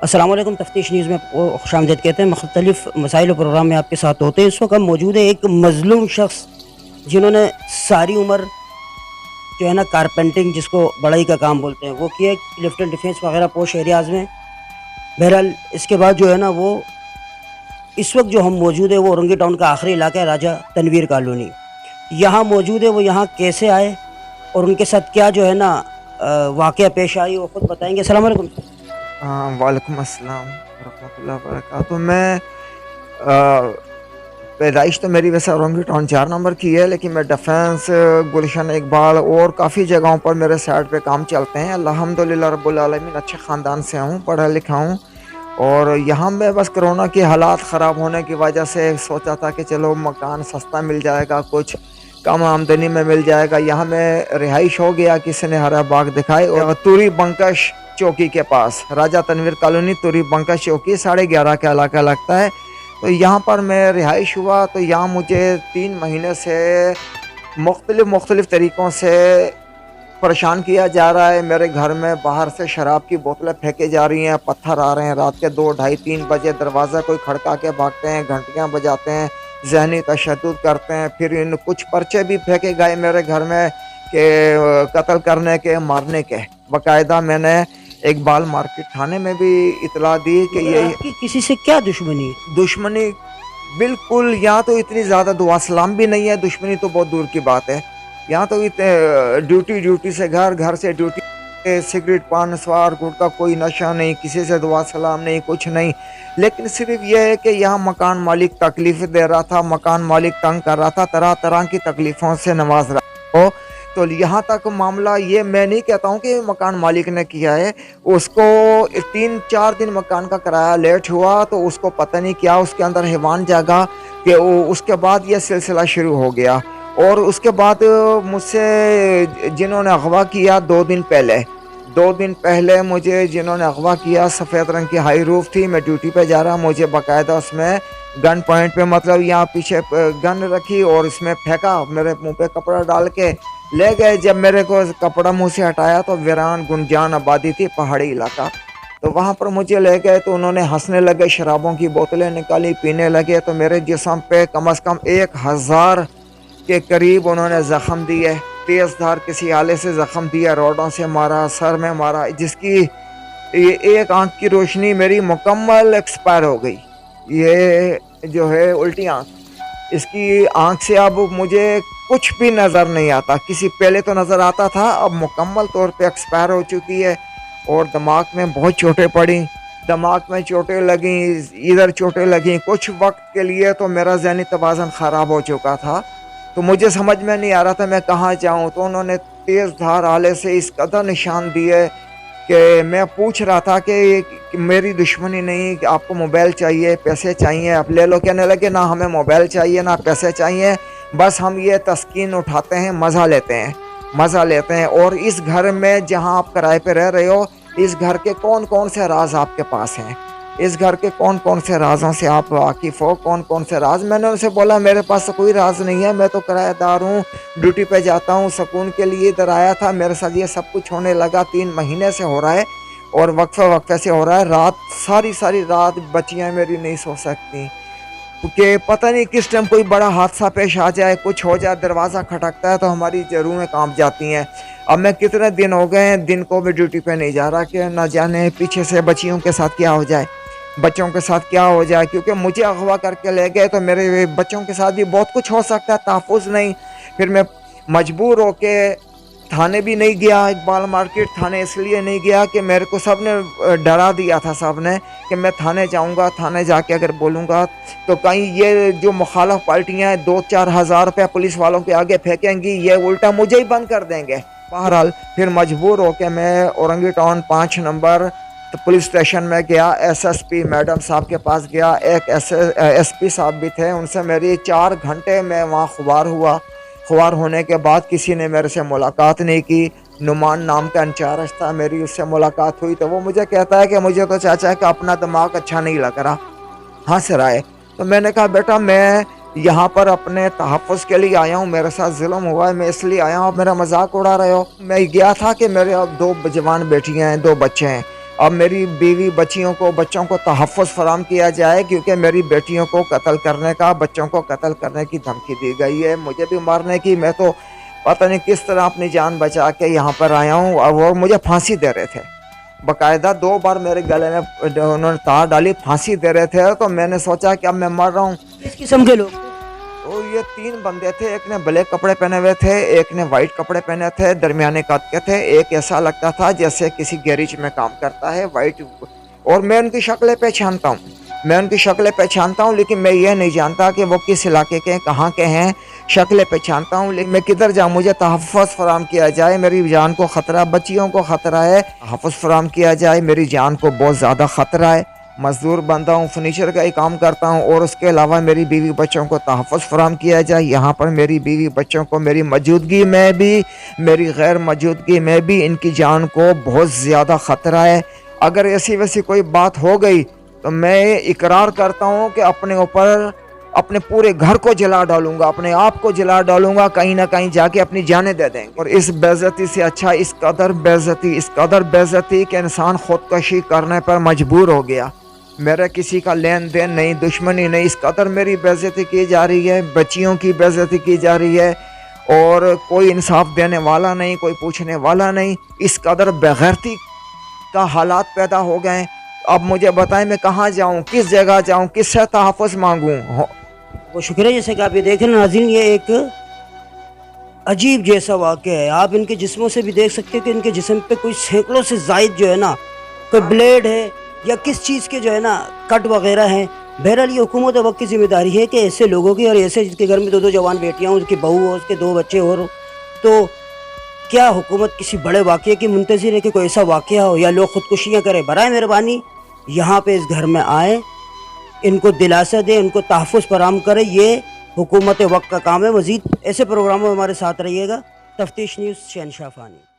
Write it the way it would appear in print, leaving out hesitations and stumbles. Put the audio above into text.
السلام علیکم، تفتیش نیوز میں آپ کو خوش آمدید کہتے ہیں۔ مختلف مسائل و پروگرام میں آپ کے ساتھ ہوتے ہیں۔ اس وقت ہم موجود ہے ایک مظلوم شخص جنہوں نے ساری عمر جو ہے نا کارپینٹنگ، جس کو بڑائی کا کام بولتے ہیں، وہ کیا لفٹ اینڈ ڈیفینس وغیرہ پوش ایریاز میں۔ بہرحال اس کے بعد جو ہے نا وہ اس وقت جو ہم موجود ہے وہ اورنگی ٹاؤن کا آخری علاقہ ہے، راجہ تنویر کالونی یہاں موجود ہے۔ وہ یہاں کیسے آئے اور ان کے ساتھ کیا جو ہے نا واقعہ پیش آئی، وہ خود بتائیں گے۔ السلام علیکم۔ وعلیکم السلام ورحمۃ اللہ وبرکاتہ۔ میں پیدائش تو میری ویسے اورنگی ٹاؤن 4 نمبر کی ہے، لیکن میں ڈیفینس، گلشن اقبال اور کافی جگہوں پر میرے سائٹ پہ کام چلتے ہیں۔ الحمدللہ رب العالمین اچھے خاندان سے ہوں، پڑھا لکھا ہوں، اور یہاں میں بس کرونا کے حالات خراب ہونے کی وجہ سے سوچا تھا کہ چلو مکان سستا مل جائے گا، کچھ کم آمدنی میں مل جائے گا۔ یہاں میں رہائش ہو گیا، کسی نے ہرا باغ دکھائی، اور توری بنکش چوکی کے پاس راجہ تنویر کالونی، توری بنکش چوکی 11:30 کا علاقہ لگتا ہے۔ تو یہاں پر میں رہائش ہوا، تو یہاں مجھے 3 مہینے سے مختلف طریقوں سے پریشان کیا جا رہا ہے۔ میرے گھر میں باہر سے شراب کی بوتلیں پھینکے جا رہی ہیں، پتھر آ رہے ہیں، رات کے 2 ڈھائی 3 بجے دروازہ کوئی کھڑکا کے بھاگتے ہیں، گھنٹیاں بجاتے ہیں، ذہنی تشدد کرتے ہیں۔ پھر ان کچھ پرچے بھی پھینکے گئے میرے گھر میں کہ قتل کرنے کے، مارنے کے۔ باقاعدہ میں نے اقبال مارکیٹ تھانے میں بھی اطلاع دی کہ یہ آپ کی کسی سے کیا دشمنی؟ دشمنی بالکل یہاں تو اتنی زیادہ دعا سلام بھی نہیں ہے، دشمنی تو بہت دور کی بات ہے۔ یہاں تو ڈیوٹی سے گھر، گھر سے ڈیوٹی، سگریٹ پان سوار گٹکا کوئی نشہ نہیں، کسی سے دعا سلام نہیں، کچھ نہیں۔ لیکن صرف یہ ہے کہ یہاں مکان مالک تکلیف دے رہا تھا، مکان مالک تنگ کر رہا تھا، طرح طرح کی تکلیفوں سے نواز رہا ہو۔ تو یہاں تک معاملہ، یہ میں نہیں کہتا ہوں کہ مکان مالک نے کیا ہے، اس کو 3-4 دن مکان کا کرایہ لیٹ ہوا تو اس کو پتہ نہیں کیا اس کے اندر حیوان جاگا کہ اس کے بعد یہ سلسلہ شروع ہو گیا۔ اور اس کے بعد مجھ سے جنہوں نے اغوا کیا 2 دن پہلے مجھے جنہوں نے اغوا کیا، سفید رنگ کی ہائی روف تھی، میں ڈیوٹی پہ جا رہا، مجھے باقاعدہ اس میں گن پوائنٹ پہ، مطلب یہاں پیچھے گن رکھی اور اس میں پھینکا، میرے منہ پہ کپڑا ڈال کے لے گئے۔ جب میرے کو کپڑا منہ سے ہٹایا تو ویران گنجان آبادی تھی، پہاڑی علاقہ، تو وہاں پر مجھے لے گئے تو انہوں نے ہنسنے لگے، شرابوں کی بوتلیں نکالی، پینے لگے۔ تو میرے جسم پہ کم از کم 1000 کے قریب انہوں نے زخم دیے، تیز دھار کسی آلے سے زخم دیا، روڈوں سے مارا، سر میں مارا، جس کی ایک آنکھ کی روشنی میری مکمل ایکسپائر ہو گئی۔ یہ جو ہے الٹی آنکھ، اس کی آنکھ سے اب مجھے کچھ بھی نظر نہیں آتا، کسی پہلے تو نظر آتا تھا، اب مکمل طور پہ ایکسپائر ہو چکی ہے۔ اور دماغ میں بہت چوٹیں پڑیں، دماغ میں چوٹیں لگیں، ادھر چوٹیں لگیں، کچھ وقت کے لیے تو میرا ذہنی توازن خراب ہو چکا تھا، تو مجھے سمجھ میں نہیں آ رہا تھا میں کہاں جاؤں۔ تو انہوں نے تیز دھار آلے سے اس قدر نشان دیے کہ میں پوچھ رہا تھا کہ میری دشمنی نہیں، کہ آپ کو موبائل چاہیے، پیسے چاہیے، آپ لے لو۔ کہنے لگے نہ ہمیں موبائل چاہیے نہ پیسے چاہیے، بس ہم یہ تسکین اٹھاتے ہیں، مزہ لیتے ہیں۔ اور اس گھر میں جہاں آپ کرائے پہ رہ رہے ہو، اس گھر کے کون کون سے راز آپ کے پاس ہیں، اس گھر کے کون کون سے رازوں سے آپ واقف ہو، کون کون سے راز۔ میں نے ان سے بولا میرے پاس کوئی راز نہیں ہے، میں تو کرایہ دار ہوں، ڈیوٹی پہ جاتا ہوں، سکون کے لیے ادھر آیا تھا، میرے ساتھ یہ سب کچھ ہونے لگا 3 مہینے سے ہو رہا ہے، اور وقفے سے ہو رہا ہے۔ رات ساری رات بچیاں میری نہیں سو سکتی، کہ پتہ نہیں کس ٹائم کوئی بڑا حادثہ پیش آ جائے، کچھ ہو جائے، دروازہ کھٹکتا ہے تو ہماری روحیں کانپ جاتی ہیں۔ اب میں کتنے دن ہو گئے ہیں، دن کو بھی ڈیوٹی پہ نہیں جا رہا کہ نہ جانے پیچھے سے بچیوں کے ساتھ کیا ہو جائے، کیونکہ مجھے اغوا کر کے لے گئے تو میرے بچوں کے ساتھ بھی بہت کچھ ہو سکتا ہے، تحفظ نہیں۔ پھر میں مجبور ہو کے تھانے بھی نہیں گیا، اقبال مارکیٹ تھانے اس لیے نہیں گیا کہ میرے کو سب نے ڈرا دیا تھا، سب نے، کہ میں تھانے جاؤں گا، تھانے جا کے اگر بولوں گا تو کہیں یہ جو مخالف پارٹیاں ہیں 2-4 ہزار روپے پولیس والوں کے آگے پھینکیں گی، یہ الٹا مجھے ہی بند کر دیں گے۔ بہرحال پھر مجبور ہو کے میں Orangi town 5 number police station میں گیا، ایس ایس پی میڈم صاحب کے پاس گیا، ایک ایس پی صاحب بھی تھے، ان سے میری 4 گھنٹے میں وہاں خوار ہونے کے بعد کسی نے میرے سے ملاقات نہیں کی۔ نعمان نام کا انچارج تھا، میری اس سے ملاقات ہوئی تو وہ مجھے کہتا ہے کہ مجھے تو چاچا کہ اپنا دماغ اچھا نہیں لگ رہا، ہاں سر آئے۔ تو میں نے کہا بیٹا میں یہاں پر اپنے تحفظ کے لیے آیا ہوں، میرے ساتھ ظلم ہوا ہے، میں اس لیے آیا ہوں، آپ میرا مذاق اڑا رہے ہو۔ میں گیا تھا کہ میرے اب 2 جوان بیٹیاں ہیں، 2 بچے ہیں، اب میری بیوی بچوں کو تحفظ فراہم کیا جائے، کیونکہ میری بیٹیوں کو قتل کرنے کا، بچوں کو قتل کرنے کی دھمکی دی گئی ہے، مجھے بھی مارنے کی۔ میں تو پتہ نہیں کس طرح اپنی جان بچا کے یہاں پر آیا ہوں، اور وہ مجھے پھانسی دے رہے تھے، باقاعدہ 2 بار میرے گلے میں انہوں نے تار ڈالی، پھانسی دے رہے تھے۔ تو میں نے سوچا کہ اب میں مر رہا ہوں۔ کس قسم کے لوگ؟ تو یہ 3 بندے تھے، ایک نے بلیک کپڑے پہنے ہوئے تھے، ایک نے وائٹ کپڑے پہنے تھے، درمیانے قد کے تھے، ایک ایسا لگتا تھا جیسے کسی گیریج میں کام کرتا ہے، وائٹ۔ اور میں ان کی شکلیں پہچانتا ہوں، لیکن میں یہ نہیں جانتا کہ وہ کس علاقے کے ہیں، کہاں کے ہیں۔ شکلیں پہچانتا ہوں، لیکن میں کدھر جاؤں؟ مجھے تحفظ فراہم کیا جائے، میری جان کو خطرہ، بچیوں کو خطرہ ہے، تحفظ فراہم کیا جائے، میری جان کو بہت زیادہ خطرہ ہے۔ مزدور بندہ ہوں، فرنیچر کا ہی کام کرتا ہوں، اور اس کے علاوہ میری بیوی بچوں کو تحفظ فراہم کیا جائے۔ یہاں پر میری بیوی بچوں کو میری موجودگی میں بھی، میری غیر موجودگی میں بھی ان کی جان کو بہت زیادہ خطرہ ہے۔ اگر ایسی ویسی کوئی بات ہو گئی تو میں اقرار کرتا ہوں کہ اپنے اوپر، اپنے پورے گھر کو جلا ڈالوں گا، اپنے آپ کو جلا ڈالوں گا، کہیں نہ کہیں جا کے اپنی جانیں دے دیں گے۔ اور اس بے عزتی سے اچھا، اس قدر بے عزتی کہ انسان خودکشی کرنے پر مجبور ہو گیا۔ میرا کسی کا لین دین نہیں، دشمنی نہیں، اس قدر میری بے عزتی کی جا رہی ہے، بچیوں کی بے عزتی کی جا رہی ہے، اور کوئی انصاف دینے والا نہیں، کوئی پوچھنے والا نہیں۔ اس قدر بغیرتی کا حالات پیدا ہو گئے۔ اب مجھے بتائیں میں کہاں جاؤں، کس جگہ جاؤں، کس سے تحفظ مانگوں؟ وہ شکریہ۔ جیسے کہ آپ یہ دیکھ رہے ہیں ناظرین، یہ ایک عجیب جیسا واقعہ ہے۔ آپ ان کے جسموں سے بھی دیکھ سکتے ہیں کہ ان کے جسم پہ کوئی سینکڑوں سے زائد جو ہے نا، کوئی بلیڈ ہے یا کس چیز کے جو ہے نا کٹ وغیرہ ہیں۔ بہرحال یہ حکومت وقت کی ذمہ داری ہے کہ ایسے لوگوں کی، اور ایسے جس کے گھر میں 2 جوان بیٹیاں ہوں، اس کی بہو ہو، اس کے 2 بچے ہو، تو کیا حکومت کسی بڑے واقعے کی منتظر ہے کہ کوئی ایسا واقعہ ہو یا لوگ خودکشیاں کریں؟ برائے مہربانی یہاں پہ اس گھر میں آئیں، ان کو دلاسا دیں، ان کو تحفظ فراہم کریں۔ یہ حکومت وقت کا کام ہے۔ مزید ایسے پروگراموں میں ہمارے ساتھ رہیے گا۔ تفتیش نیوز، شہنشاہ فانی۔